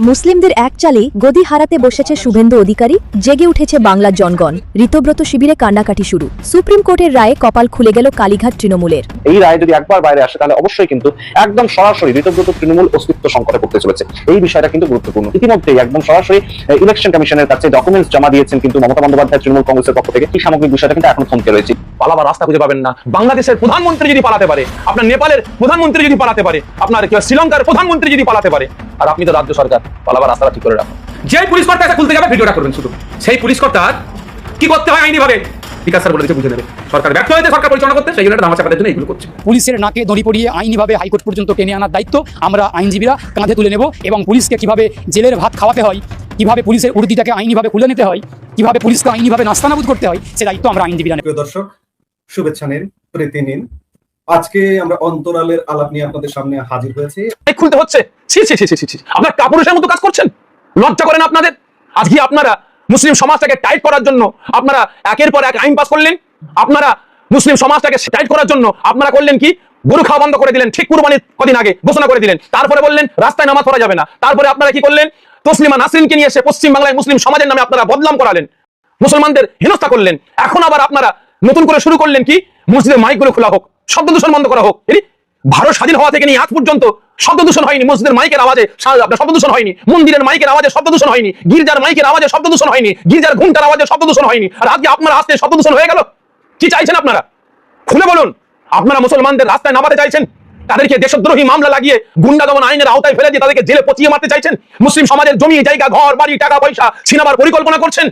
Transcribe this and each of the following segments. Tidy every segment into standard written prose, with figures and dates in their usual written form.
মুসলিমদের একচালেই গদি হারাতে বসেছে শুভেন্দু অধিকারী, জেগে উঠেছে বাংলার জনগণ। ঋতব্রত শিবিরে কান্নাকাটি শুরু। সুপ্রিম কোর্টের রায়ে কপাল খুলে গেল কালীঘাট তৃণমূলের। এই রায় যদি একবার বাইরে আসে তাহলে অবশ্যই কিন্তু একদম সরাসরি ঋতব্রত তৃণমূল অস্তিত্ব সংকটে পড়তে চলেছে। এই বিষয়টা কিন্তু গুরুত্বপূর্ণ। ইতিমধ্যেই একদম সরাসরি ইলেকশন কমিশনের কাছে ডকুমেন্টস জমা দিয়েছেন কিন্তু মমতা বন্দ্যোপাধ্যায় তৃণমূল কংগ্রেসের পক্ষ থেকে। এই সামগ্রিক বিষয়টা কিন্তু এখন থমকে রয়েছে। পালাবার রাস্তা খুঁজে পাবেন না। বাংলাদেশের প্রধানমন্ত্রী যদি পালাতে পারে, আপনার নেপালের প্রধানমন্ত্রী যদি পালাতে পারে, আপনার শ্রীলঙ্কার প্রধানমন্ত্রী যদি পালাতে পারে, আর আপনি তো রাজ্য সরকার, পালাবার রাস্তাটা ঠিক করে রাখুন। যে পুলিশ কর্তা এসে খুলতে যাবে ভিডিওটা করবেন শুধু, সেই পুলিশ কর্তার কি করতে হয় আইনি ভাবে বিকাশ স্যার বলে দিচ্ছে, বুঝে নেবে। সরকার ব্যর্থ হয়েছে সরকার পরিচালনা করতে, সেই জন্য ধামা চাপাদের জন্য এইগুলো করছে। পুলিশের নাকে দড়ি পরিয়ে আইনিভাবে হাইকোর্ট পর্যন্ত টেনে আনার দায়িত্ব আমরা আইনজীবীরা কাঁধে তুলে নেব, এবং পুলিশকে কিভাবে জেলের ভাত খাওয়াতে হয়, কিভাবে পুলিশের উর্দিটাকে আইনিভাবে খুলে নিতে হয়, কিভাবে পুলিশকে আইনিভাবে নাস্তানাবুদ করতে হয়, সে দায়িত্ব আমরা আইনজীবীরা নেব। প্রিয় দর্শক, শুভেচ্ছা নিন, প্রীতি নিন। আজকে আমরা অন্তরালের আলাপ নিয়ে আপনাদের সামনে হাজির হয়েছি। খুলতে হচ্ছে, ছি ছি ছি ছি ছি, আপনার কাপুরুষের মতো কাজ করছেন। লজ্জা করেন আপনাদের? আজকে আপনারা মুসলিম সমাজটাকে টাইট করার জন্য আপনারা একের পর এক আইন পাস করলেন। আপনারা মুসলিম সমাজটাকে টাইট করার জন্য আপনারা করলেন কি, গরু খাওয়া বন্ধ করে দিলেন, ঠিক কুরবানির কদিন আগে ঘোষণা করে দিলেন। তারপরে বললেন রাস্তায় নামাজ পড়া যাবে না। তারপরে আপনারা কি করলেন, তসলিমা নাসরিনকে নিয়ে এসে পশ্চিম বাংলায় মুসলিম সমাজের নামে আপনারা বদনাম করালেন, মুসলমানদের হেনস্থা করলেন। এখন আবার আপনারা নতুন করে শুরু করলেন কি, মসজিদের মাইকগুলো খোলা হোক, শব্দ দূষণ বন্ধ করা হোক। ভারত স্বাধীন হওয়া থেকে নিয়ে আজ পর্যন্ত শব্দ দূষণ হয়নি, মসজিদের মাইকের আওয়াজে আপনার শব্দ দূষণ হয়নি, মন্দিরের মাইকের আওয়াজে শব্দ দূষণ হয়নি, গির্জার মাইকের আওয়াজে শব্দ দূষণ হয়নি, গির্জার ঘুমটার আওয়াজে শব্দ দূষণ হয়নি। আর আজকে আপনারা আসতে শব্দ দূষণ হয়ে গেল। কি চাইছেন আপনারা? খুলে বলুন। আপনারা মুসলমানদের রাস্তায় নামাতে চাইছেন, তাদেরকে দেশদ্রোহী মামলা লাগিয়ে গুন্ডা দমন আইনের আওতায় ফেলে দিয়ে তাদেরকে জেলে পচিয়ে মারতে চাইছেন। মুসলিম সমাজের জমি জায়গা ঘর বাড়ি টাকা পয়সা ছিনাবার পরিকল্পনা করছেন।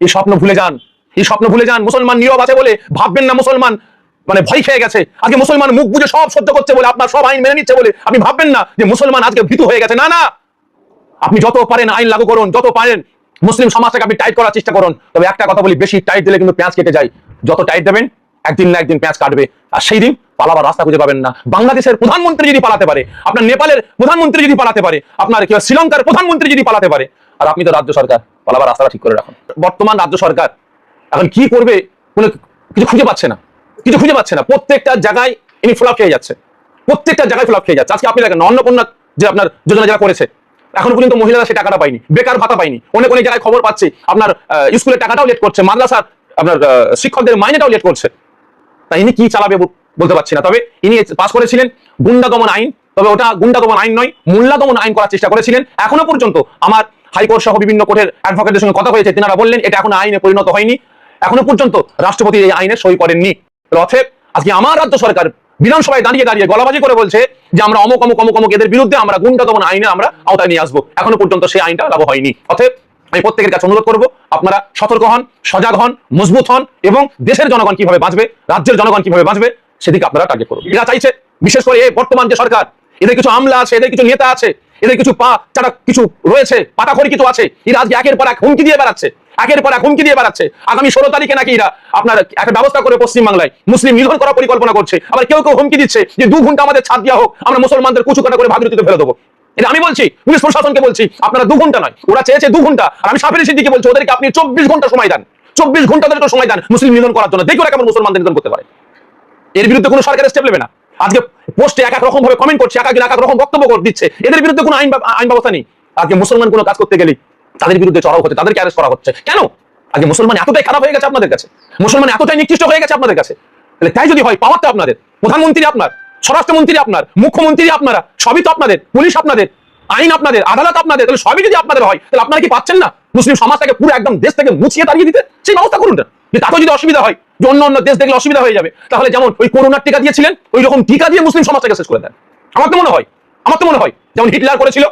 এই স্বপ্ন ভুলে যান, এই স্বপ্ন ভুলে যান। মুসলমান নীরব আছে বলে ভাববেন না মুসলমান মানে ভয় খেয়ে গেছে। আজকে মুসলমান মুখ বুঝে সব সহ্য করছে বলে, আপনার সব আইন মেনে নিচ্ছে বলে আপনি ভাববেন না যে মুসলমান আজকে ভীতু হয়ে গেছে। না না, আপনি যত পারেন আইন লাগু করুন, যত পারেন মুসলিম সমাজটাকে আপনি টাইট করার চেষ্টা করুন। তবে একটা কথা বলি, বেশি টাইট দিলে কিন্তু পেঁয়াজ কেটে যায়। যত টাইট দেবেন একদিন না একদিন পেঁয়াজ কাটবে, আর সেই দিন পালাবার রাস্তা খুঁজে পাবেন না। বাংলাদেশের প্রধানমন্ত্রী যদি পালাতে পারে, আপনার নেপালের প্রধানমন্ত্রী যদি পালাতে পারে, আপনার শ্রীলঙ্কার প্রধানমন্ত্রী যদি পালাতে পারে, আর আপনি তো রাজ্য সরকার, পালাবার রাস্তাটা ঠিক করে রাখুন। বর্তমান রাজ্য সরকার এখন কি করবে কোনো কিছু খুঁজে পাচ্ছে না, কিছু খুঁজে পাচ্ছে না। প্রত্যেকটা জায়গায় ইনি ফ্লপ খেয়ে যাচ্ছে, প্রত্যেকটা জায়গায় ফ্লপ খেয়ে যাচ্ছে। আজকে আপনি দেখেন অন্নপূর্ণা যে আপনার যোজনা যারা করেছে, এখনো পর্যন্ত মহিলারা সেই টাকাটা পায়নি, বেকার ভাতা পায়নি। অনেক অনেক জায়গায় খবর পাচ্ছি আপনার স্কুলের টাকাটাও লেট করছে, মাদ্রাসার আপনার শিক্ষকদের মাইনেটাও লেট করছে। তাই ইনি কি চালাবে বলতে পারছি না। তবে ইনি পাস করেছিলেন গুন্ডা দমন আইন, তবে ওটা গুন্ডা দমন আইন নয়, মোল্লা দমন আইন করার চেষ্টা করেছিলেন। এখনো পর্যন্ত আমার হাইকোর্ট সহ বিভিন্ন কোর্টের অ্যাডভোকেটদের সঙ্গে কথা হয়েছে, তিনারা বললেন এটা এখনো আইনে পরিণত হয়নি, এখনো পর্যন্ত রাষ্ট্রপতি এই আইনে সই করেননি। অতএব আজকে আমার রাজ্য সরকার বিধানসভায় দাঁড়িয়ে দাঁড়িয়ে গলাবাজি করে বলছে যে আমরা অমুক অমুক অমুক অমুক এদের বিরুদ্ধে আমরা গুন্ডা দমন আইনে আমরা আওতায় নিয়ে আসবো। এখনো পর্যন্ত সেই আইনটা লাগু হয়নি। অতএব আমি প্রত্যেকের কাছে অনুরোধ করবো, আপনারা সতর্ক হন, সজাগ হন, মজবুত হন, এবং দেশের জনগণ কিভাবে বাঁচবে, রাজ্যের জনগণ কিভাবে বাঁচবে সেদিকে আপনারা টার্গেট করুন। এরা চাইছে, বিশেষ করে এই বর্তমান যে সরকার, এদের কিছু আমলা আছে, এদের কিছু নেতা আছে, এদের কিছু পা চাটা কিছু রয়েছে, পাতাখড়ি কিছু আছে। এরা আজকে একের পর এক হুমকি দিয়ে বেড়াচ্ছে, একের পর এক হুমকি দিয়ে বেড়াচ্ছে। আগামী 16 তারিখে নাকি এরা আপনার একটা ব্যবস্থা করে পশ্চিমবাংলায় মুসলিম নিধন করার পরিকল্পনা করছে। আবার কেউ কেউ হুমকি দিচ্ছে যে 2 ঘন্টা আমাদের ছাড় দেওয়া হোক, আমরা মুসলমানদের কুচু কাটা করে ভাগীরথীতে ফেলে দেবো। এটা আমি বলছি, পুলিশ প্রশাসনকে বলছি, আপনারা 2 ঘন্টা নয়, ওরা চেয়েছে 2 ঘন্টা, আর আমি সাফির সিদ্দিককে বলছি ওদেরকে আপনি 24 ঘন্টা সময় দেন, 24 ঘন্টা ওদেরকে সময় দেন মুসলিম নিধন করার জন্য। দেখি ওরা কেমন মুসলমানদের নিধন করতে পারে। এর বিরুদ্ধে কোনো সরকারের স্টেপ নেবে না। আজকে পোস্টে এক এক রকম ভাবে কমেন্ট করছে, এক এক রকম বক্তব্য দিচ্ছে, এদের বিরুদ্ধে কোনো আইন ব্যবস্থা নেই। আজকে মুসলমান কোনো কাজ করতে গেলে তাদের বিরুদ্ধে চড়াও হচ্ছে, তাদেরকে অ্যারেস্ট করা হচ্ছে। কেন? আজকে মুসলমান এতটাই খারাপ হয়ে গেছে আপনাদের কাছে, মুসলমান এতটাই নিকৃষ্ট হয়ে গেছে আপনাদের কাছে। তাহলে তাই যদি হয়, পাওয়ার তো আপনাদের, প্রধানমন্ত্রী আপনার, স্বরাষ্ট্রমন্ত্রী আপনার, মুখ্যমন্ত্রী আপনারা, সবই তো আপনাদের, পুলিশ আপনাদের, আইন আপনাদের, আদালত আপনাদের। তাহলে সবই যদি আপনাদের হয়, তাহলে আপনারা কি পাচ্ছেন না মুসলিম সমাজটাকে পুরো একদম দেশ থেকে মুছিয়ে তাড়িয়ে দিতে? সেই ব্যবস্থা করুন না। যে তাতে যদি অসুবিধা হয়, যে অন্য অন্য দেশ দেখলে অসুবিধা হয়ে যাবে, তাহলে যেমন ওই করোনার টিকা দিয়েছিলেন, ওই রকম টিকা দিয়ে মুসলিম সমাজটাকে শেষ করে দেন। আমার তো মনে হয় যেমন হিটলার করেছিল,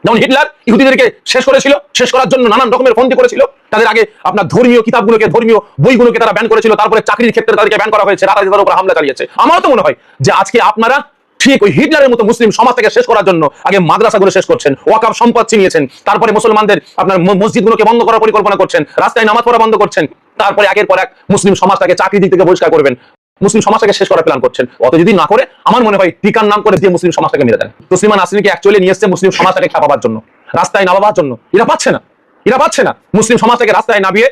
যেমন হিটলার ইহুদিদেরকে শেষ করেছিল, শেষ করার জন্য নানান রকমের ফন্দি করেছিল। তাদের আগে আপনার ধর্মীয় কিতাবগুলোকে, ধর্মীয় বইগুলোকে তারা ব্যান করেছিল, তারপরে চাকরির ক্ষেত্রে তাদেরকে ব্যান করা হয়েছে, রাতারাতি তাদের উপর হামলা চালিয়েছে। আমার তো মনে হয় যে আজকে আপনারা ঠিক ওই হিটলারের মতো মুসলিম সমাজটাকে শেষ করার জন্য আগে মাদ্রাসাগুলো শেষ করছেন, ওয়াকফ সম্পদ ছিনিয়েছেন, তারপরে মুসলমানদের আপনার মসজিদগুলোকে বন্ধ করার পরিকল্পনা করছেন, রাস্তায় নামাজ পড়া বন্ধ করছেন, তারপরে একের পর এক মুসলিম সমাজটাকে চাকরি দিক থেকে বহিষ্কার করবেন, মুসলিম সমাজটাকে শেষ করার প্ল্যান করছেন। অত যদি না করে আমার মনে হয় টিকার নাম করে দিয়ে মুসলিম সমাজটাকে মেরে দেন। তসলিমা নাসরিনকে অ্যাকচুয়ালি নিয়ে এসেছে মুসলিম সমাজটাকে খেপাবার জন্য, রাস্তায় নামাবার জন্য। এরা পাচ্ছে না, এরা পাচ্ছে না। মুসলিম সমাজটাকে রাস্তায় নামিয়ে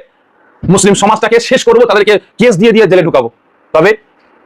মুসলিম সমাজটাকে শেষ করবো, তাদেরকে কেস দিয়ে দিয়ে জেলে ঢুকাবো। তবে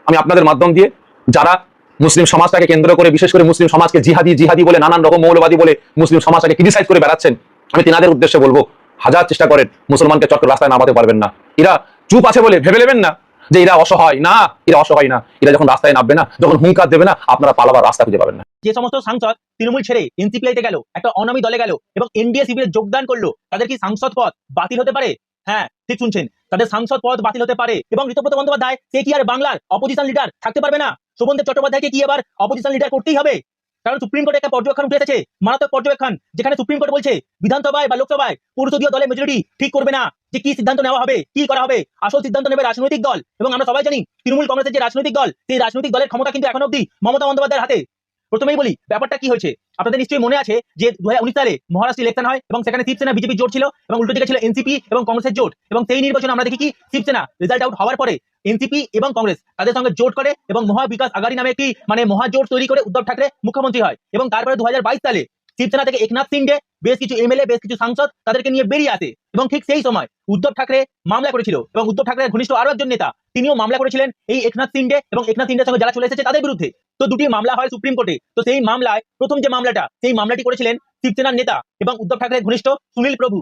আমি আপনাদের মাধ্যম দিয়ে যারা মুসলিম সমাজটাকে কেন্দ্র করে, বিশেষ করে মুসলিম সমাজকে জিহাদি জিহাদি বলে, নানান রকম মৌলবাদী বলে মুসলিম সমাজটাকে ক্রিটিসাইজ করে বেড়াচ্ছেন, আমি তিনাদের উদ্দেশ্যে বলবো, হাজার চেষ্টা করেন মুসলমানকে চট করে রাস্তায় নামাতে পারবেন না। এরা চুপ আছে বলে ভেবে নেবেন না যে এরা অসহায়, না, এরা অসহায় না। এরা যখন রাস্তায় নামবে না, যখন হুঙ্কার দেবে না, আপনারা পালাবার রাস্তা খুঁজে পাবেন না। যে সমস্ত সাংসদ তৃণমূল ছেড়ে এনসিপিআইতে গেল, একটা অনামী দলে গেল এবং এনডিএ শিবিরে যোগদান করলো, তাদের কি সাংসদ পদ বাতিল হতে পারে? হ্যাঁ, ঠিক শুনছেন, তাদের সাংসদ পদ বাতিল হতে পারে। এবং ঋতব্রত বন্দ্যোপাধ্যায় সে কি আর বাংলার অপোজিশন লিডার থাকতে পারবে না? শোভনদেব চট্টোপাধ্যায়কে কি এবার অপোজিশন লিডার করতেই হবে? কারণ সুপ্রিম কোর্টে একটা পর্যবেক্ষণ উঠে এসেছে, মারাত্মক পর্যবেক্ষণ, যেখানে সুপ্রিম কোর্ট বলছে বিধানসভায় বা লোকসভায় পরিষদীয় দলের মেজরিটি ঠিক করবে না যে কি সিদ্ধান্ত নেওয়া হবে, কি করা হবে। আসল সিদ্ধান্ত নেবে রাজনৈতিক দল। এবং আমরা সবাই জানি তৃণমূল কংগ্রেসের যে রাজনৈতিক দল, সেই রাজনৈতিক দলের ক্ষমতা কিন্তু এখন অব্দি মমতা বন্দ্যোপাধ্যায়ের হাতে। প্রথমেই বলি ব্যাপারটা কি হয়েছে। আপনাদের নিশ্চয়ই মনে আছে যে 2019 সালে মহারাষ্ট্রে ইলেকশন হয় এবং সেখানে শিবসেনা বিজেপি জোট ছিল এবং উল্টো দিকে ছিল এনসিপি এবং কংগ্রেসের জোট। এবং সেই নির্বাচনে আমরা দেখি কি শিবসেনা রেজাল্ট আউট হওয়ার পরে এনসিপি এবং কংগ্রেস তাদের সঙ্গে জোট করে এবং মহা বিকাশ আঘাড়ি নামে একটি মহাজোট তৈরি করে উদ্ধব ঠাকরে মুখ্যমন্ত্রী হয়। এবং তারপরে 2022 সালে শিবসেনা থেকে একনাথ সিন্ডে, বেশ কিছু এমএলএ, বেশ কিছু সাংসদ তাদেরকে নিয়ে বেরিয়ে আসে। এবং ঠিক সেই সময় উদ্ধব ঠাকরে মামলা করেছিল এবং উদ্ধব ঠাকরের ঘনিষ্ঠ আরো একজন নেতা তিনিও মামলা করেছিলেন এই একনাথ সিন্ডে এবং একনাথ সিন্ডের সঙ্গে যারা চলে এসেছে তাদের বিরুদ্ধে। তো দুটি মামলা হয় সুপ্রিম কোর্টে। তো সেই মামলায় প্রথম যে মামলাটা, সেই মামলাটি করেছিলেন শিবসেনার নেতা এবং উদ্ধব ঠাকরের ঘনিষ্ঠ সুনীল প্রভু।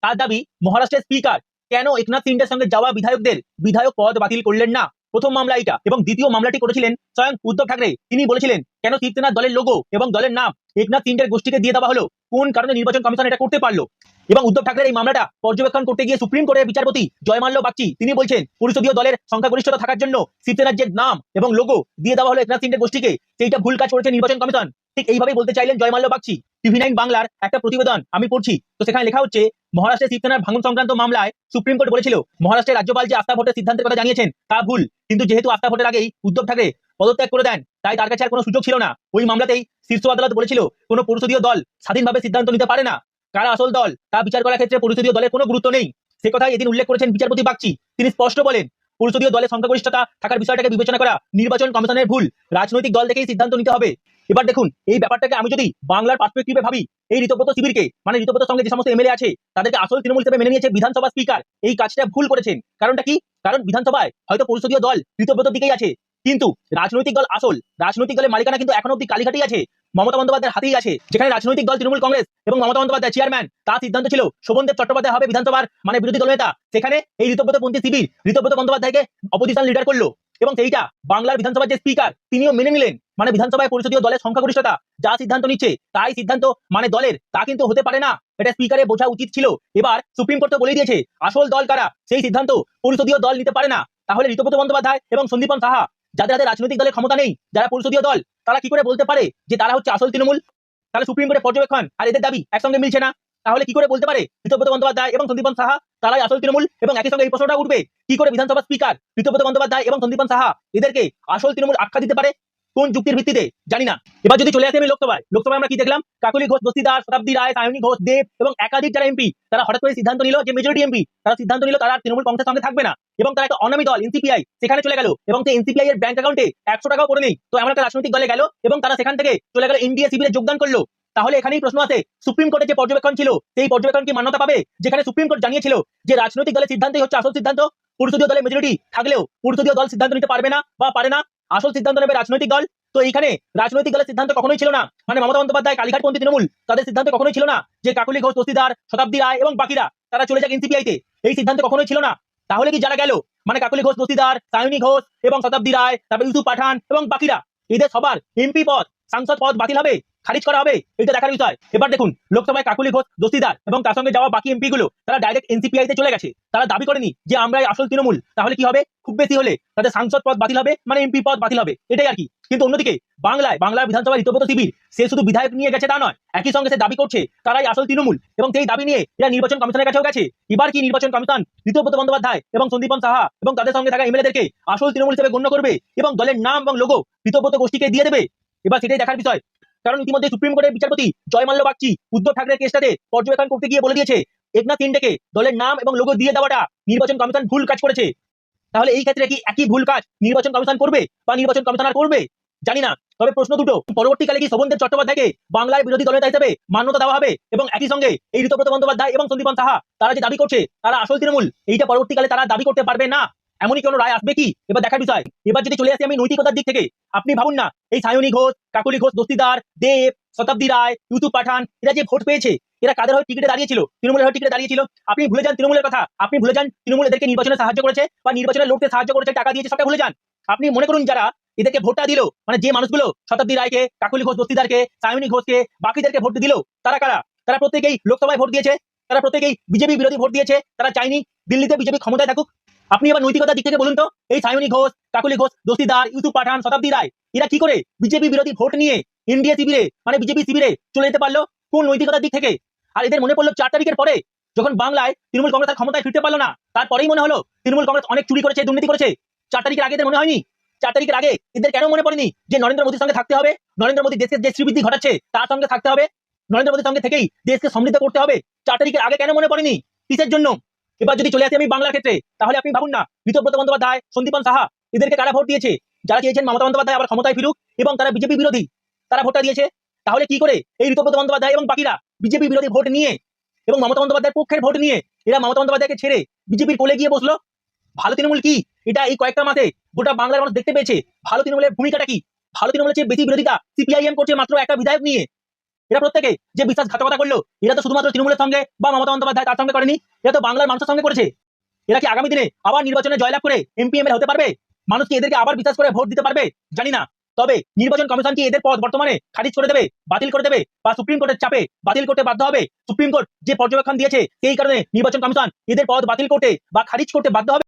তার দাবি মহারাষ্ট্রের স্পিকার কেন একনাথ সিন্ডের সঙ্গে যাওয়া বিধায়কদের বিধায়ক পদ বাতিল করলেন না। প্রথম মামলা এটা। এবং দ্বিতীয় মামলাটি করেছিলেন স্বয়ং উদ্ধব ঠাকরে। তিনি বলেছিলেন কেন শিবসেনার দলের লোগো এবং দলের নাম একনাথ সিন্ডের গোষ্ঠীকে দিয়ে দেওয়া হলো, কোন কারণে নির্বাচন কমিশন এটা করতে পারলো। এবং উদ্ধব ঠাকরের এই মামলাটা পর্যবেক্ষণ করতে গিয়ে সুপ্রিম কোর্টের বিচারপতি জয়মাল্য বাগচি তিনি বলছেন পরিষদীয় দলের সংখ্যাগরিষ্ঠতা থাকার জন্য শিবসেনার যে নাম এবং লোগো দিয়ে দেওয়া হলো একনাথ সিন্ডের গোষ্ঠীকে, সেইটা ভুল কাজ করেছে নির্বাচন কমিশন। ঠিক এইভাবেই বলতে চাইলেন জয়মাল্য বাগচি। TV9 বাংলার একটা প্রতিবেদন আমি পড়ছি, তো সেখানে লেখা হচ্ছে মহারাষ্ট্রের শিবসেনার ভাঙন সংক্রান্ত মামলায় সুপ্রিম কোর্ট বলেছিল মহারাষ্ট্রের রাজ্যপাল যে আস্থা ভোটের সিদ্ধান্তের কথা জানিয়েছেন তা ভুল, কিন্তু যেহেতু আস্থা ভোটের আগেই উদ্ধব ঠাকরে পদত্যাগ করে দেন, তাই তার কাছে আর কোনো সুযোগ ছিল না। ওই মামলাতেই শীর্ষ আদালত বলেছিল কোনো পরিষদীয় দল স্বাধীনভাবে সিদ্ধান্ত নিতে পারে না, কারা আসল দল তা বিচার করার ক্ষেত্রে পরিষদীয় দলের কোনো গুরুত্ব নেই। সে কথাই এদিন উল্লেখ করেছেন বিচারপতি বাগচি। তিনি স্পষ্ট বলেন পরিষদীয় দলের সংখ্যাগরিষ্ঠতা থাকার বিষয়টাকে বিবেচনা করা নির্বাচন কমিশনের ভুল, রাজনৈতিক দল থেকেই সিদ্ধান্ত নিতে হবে। এবার দেখুন এই ব্যাপারটাকে আমি যদি বাংলার পার্সপেক্টিভে ভাবি, এই ঋতব্রত শিবিরকে ঋতব্রতর সঙ্গে যে সমস্ত এমএলএ আছে তাদেরকে আসল তৃণমূল হিসেবে মেনে নিয়েছে বিধানসভা স্পিকার, এই কাজটা ভুল করেছেন। কারণটা কি? কারণ বিধানসভায় হয়তো পরিষদীয় দল ঋতব্রতর দিকেই আছে, কিন্তু রাজনৈতিক দল আসল রাজনৈতিক দলের মালিকানা কিন্তু এখন অব্দি কালীঘাটেই আছে, মমতা বন্দ্যোপাধ্যায়ের হাতেই আছে। যেখানে রাজনৈতিক দল তৃণমূল কংগ্রেস এবং মমতা বন্দ্যোপাধ্যায় চেয়ারম্যান, তার সিদ্ধান্ত ছিল শোভনদেব চট্টোপাধ্যায় হবে বিধানসভার বিরোধী দলনেতা, সেখানে এই ঋতব্রতপন্থী শিবির ঋতব্রত বন্দ্যোপাধ্যায়কে অপোজিশন লিডার করলো। এবং সেইটা বাংলার বিধানসভার যে স্পিকার তিনিও মেনে নিলেন। বিধানসভায় পরিষদীয় দলের সংখ্যাগরিষ্ঠতা যা সিদ্ধান্ত নিচ্ছে তাই সিদ্ধান্ত দলের, তা কিন্তু হতে পারে না, এটা স্পিকারের বোঝা উচিত ছিল। এবার সুপ্রিম কোর্ট তো বলে দিয়েছে আসল দল কারা, সেই সিদ্ধান্ত পরিষদীয় দল নিতে পারে না। তাহলে ঋতব্রত বন্দ্যোপাধ্যায় এবং সন্দীপন সাহা, যাদের হাতে রাজনৈতিক দলের ক্ষমতা নেই, যারা পরিষদীয় দল, তারা কি করে বলতে পারে যে তারা হচ্ছে আসল তৃণমূল? তাহলে সুপ্রিম কোর্টের পর্যবেক্ষণ আর এদের দাবি একসঙ্গে মিলছে না। তাহলে কি করে বলতে পারে ঋতব্রত বন্দ্যোপাধ্যায় এবং সন্দীপন সাহা তারাই আসল তৃণমূল? এবং একই সঙ্গে এই প্রশ্নটা উঠবে কি করে বিধানসভা স্পিকার ঋতব্রত বন্দ্যোপাধ্যায় এবং সন্দীপন সাহা এদেরকে আসল তৃণমূল আখ্যা দিতে পারে? কোন যুক্তির ভিত্তিতে জানি না। এবার যদি চলে আসি আমি লোকসভায় আমরা কি দেখলাম? কাকলি ঘোষ দস্তিদার, শতাব্দী রায়, সায়নী ঘোষ দেব এবং একাধিক যারা এমপি, তারা হঠাৎ করে সিদ্ধান্ত নিল যে মেজরিটি এমপি তারা সিদ্ধান্ত নিল তারা তৃণমূল কংগ্রেসের সঙ্গে থাকবে না এবং তারা একটা অনামী দল এনসিপিআই সেখানে চলে গেল এবং সেই এনসিপিআই এর ব্যাংক অ্যাকাউন্টে 100 টাকাও পড়ে নেই। তো এমন একটা রাজনৈতিক দলে গেল এবং তারা সেখান থেকে চলে গেল এনডিএ শিবিরে যোগদান করলো। তাহলে এখানেই প্রশ্ন আছে সুপ্রিম কোর্টের যে পর্যবেক্ষণ ছিল সেই পর্যবেক্ষণ কি মান্যতা পাবে? যেখানে সুপ্রিম কোর্ট জানিয়েছিল যে রাজনৈতিক দলের সিদ্ধান্তই হচ্ছে আসল সিদ্ধান্ত, পরিষদীয় দলের মেজরিটি থাকলেও পরিষদীয় দল সিদ্ধান্ত নিতে পারবে না বা পারে না, আসল সিদ্ধান্ত নেবে রাজনৈতিক দল। তো এইখানে রাজনৈতিক দলের সিদ্ধান্ত কখনোই ছিল না, মমতা বন্দ্যোপাধ্যায় কালীঘাটপন্থী তৃণমূল তাদের সিদ্ধান্ত কখনোই ছিল না যে কাকলি ঘোষ দস্তিদার, শতাব্দী রায় এবং বাকিরা তারা চলে যাক এনসিপিআইতে, এই সিদ্ধান্ত কখনোই ছিল না। তাহলে কি যারা গেল কাকলি ঘোষ দস্তিদার, সায়নী ঘোষ এবং শতাব্দী রায়, তারপর ইউসুফ পাঠান এবং বাকিরা, এদের সবার এমপি পদ, সাংসদ পদ বাতিল হবে, খারিজ করা হবে, এটা দেখার বিষয়। এবার দেখুন লোকসভায় কাকলি ঘোষ দস্তিদার এবং তার সঙ্গে যাওয়া বাকি এমপি গুলো তারা ডাইরেক্ট এনসিপিআইতে চলে গেছে, তারা দাবি করেনি যে আমরাই আসল তৃণমূল। তাহলে কি হবে? খুব বেশি হলে তাদের সাংসদ পদ বাতিল হবে, এমপি পদ বাতিল হবে, এটাই আর কি। কিন্তু অন্যদিকে বাংলার বিধানসভা ঋতব্রত শিবির সে শুধু বিধায়ক নিয়ে গেছে তা নয়, একই সঙ্গে সে দাবি করছে তারাই আসল তৃণমূল এবং সেই দাবি নিয়ে এরা নির্বাচন কমিশনের কাছেও গেছে। এবার কি নির্বাচন কমিশন ঋতব্রত বন্দ্যোপাধ্যায় এবং সন্দীপন সাহা এবং তাদের সঙ্গে থাকা এমএলএদেরকে আসল তৃণমূল হিসেবে গণ্য করবে এবং দলের নাম এবং লোগো ঋতব্রত গোষ্ঠীকে দিয়ে দেবে? এবার সেটাই দেখার বিষয়। কারণ ইতিমধ্যে সুপ্রিম কোর্টের বিচারপতি জয়মাল্য বাগচি উদ্ধব ঠাকরের কেসটাতে পর্যবেক্ষণ করতে গিয়ে বলে দিয়েছে একনাথ সিন্ডেকে দলের নাম এবং লোগো দিয়ে দেওয়াটা নির্বাচন কমিশন ভুল কাজ করেছে। তাহলে এই ক্ষেত্রে কি একই ভুল কাজ নির্বাচন কমিশন করবে বা নির্বাচন কমিশনার করবে জানি না। তবে প্রশ্ন দুটো, পরবর্তীকালে কি শোভনদেব চট্টোপাধ্যায়কে বাংলার বিরোধী দলনেতা হিসেবে মান্যতা দেওয়া হবে এবং একই সঙ্গে এই ঋতব্রত বন্দ্যোপাধ্যায় এবং সন্দীপন সাহা তারা যে দাবি করছে তারা আসল তৃণমূল, এইটা পরবর্তীকালে তারা দাবি করতে পারবে না। এমনই কোনো রায় আসবে কি এবার দেখার বিষয়। এবার যদি চলে আসি আমি নৈতিকতার দিক থেকে, আপনি ভাবুন না এই সায়নী ঘোষ, কাকলি ঘোষ দস্তিদার, দেব, শতাব্দী রায়, ইউসুফ পাঠান, এরা যে ভোট পেয়েছে এরা কাদের হয়ে টিকিটে দাঁড়িয়েছিল? তৃণমূলের হয়ে টিকিটে দাঁড়িয়েছিল। আপনি ভুলে যান তৃণমূলের কথা, আপনি ভুলে যান তৃণমূল এদেরকে নির্বাচনে সাহায্য করেছে বা নির্বাচনে লড়তে সাহায্য করেছে, টাকা দিয়েছে, সবটা ভুলে যান। আপনি মনে করুন যারা এদেরকে ভোটটা দিল, মানে যে মানুষগুলো শতাব্দী রায়কে, কাকলি ঘোষ দস্তিদারকে, সায়নী ঘোষকে, বাকিদেরকে ভোট দিল, তারা কারা? তারা প্রত্যেকেই লোকসভায় ভোট দিয়েছে, তারা প্রত্যেকেই বিজেপি বিরোধী ভোট দিয়েছে, তারা চায়নি দিল্লিতে বিজেপি ক্ষমতায় থাকুক। আপনি এবার নৈতিকতার দিক থেকে বলুন তো, এই সায়নী ঘোষ, কাকলি ঘোষ দস্তিদার, ইউসুফ পাঠান, শতাব্দী রায়, এরা কি করে বিজেপি বিরোধী ভোট নিয়ে এনডিএ শিবিরে মানে বিজেপি শিবিরে চলে যেতে পারলো? কোন নৈতিকতার দিক থেকে? আর এদের মনে পড়লো 4 তারিখের পরে, যখন বাংলায় তৃণমূল কংগ্রেস আর ক্ষমতায় ফিরতে পারলো না, তারপরেই মনে হলো তৃণমূল কংগ্রেস অনেক চুরি করেছে, দুর্নীতি করেছে। 4 তারিখের আগে এদের মনে হয়নি? 4 তারিখের আগে এদের কেন মনে পড়েনি যে নরেন্দ্র মোদীর সঙ্গে থাকতে হবে, নরেন্দ্র মোদী দেশের যে শ্রীবৃদ্ধি ঘটাচ্ছে তার সঙ্গে থাকতে হবে, নরেন্দ্র মোদীর সঙ্গে থেকেই দেশকে সমৃদ্ধ করতে হবে? 4 তারিখের আগে কেন মনে পড়েনি? কিসের জন্য? এবার যদি চলে আসি আমি বাংলার ক্ষেত্রে, তাহলে আপনি ভাবুন না ঋতব্রত বন্দ্যোপাধ্যায়, সন্দীপন সাহা, এদেরকে কারা ভোট দিয়েছে? যারা চেয়েছেন মমতা বন্দ্যোপাধ্যায় আবার ক্ষমতায় ফিরুক এবং তারা বিজেপি বিরোধী, তারা ভোটটা দিয়েছে। তাহলে কি করে এই ঋতব্রত বন্দ্যোপাধ্যায় এবং বাকিরা বিজেপি বিরোধী ভোট নিয়ে এবং মমতা বন্দ্যোপাধ্যায়ের পক্ষের ভোট নিয়ে এরা মমতা বন্দ্যোপাধ্যায়কে ছেড়ে বিজেপির কোলে গিয়ে বসলো? ভালো তৃণমূল কি এটা এই কয়েকটা মাসে গোটা বাংলার মানুষ দেখতে পেয়েছে। ভালো তৃণমূলের ভূমিকাটা কি? ভালো তৃণমূলের চেয়ে বেশি বিরোধিতা সিপিআইএম করছে মাত্র একটা বিধায়ক নিয়ে। এরা প্রত্যেকে যে বিশ্বাসঘাতকতা করলো, এরা তো শুধুমাত্র তৃণমূলের সঙ্গে বা মমতা বন্দ্যোপাধ্যায় তার সঙ্গে করেনি, এরা তো বাংলার মানুষের সঙ্গে করেছে। এরা কি আগামী দিনে আবার নির্বাচনে জয়লাভ করে এমপি এমএলএ হতে পারবে? মানুষ কি এদেরকে আবার বিশ্বাস করে ভোট দিতে পারবে? জানি না। তবে নির্বাচন কমিশন কি এদের পদ বর্তমানে খারিজ করে দেবে, বাতিল করে দেবে, বা সুপ্রিম কোর্টের চাপে বাতিল করতে বাধ্য হবে? সুপ্রিম কোর্ট যে পর্যবেক্ষণ দিয়েছে সেই কারণে নির্বাচন কমিশন এদের পদ বাতিল করতে বা খারিজ করতে বাধ্য হবে।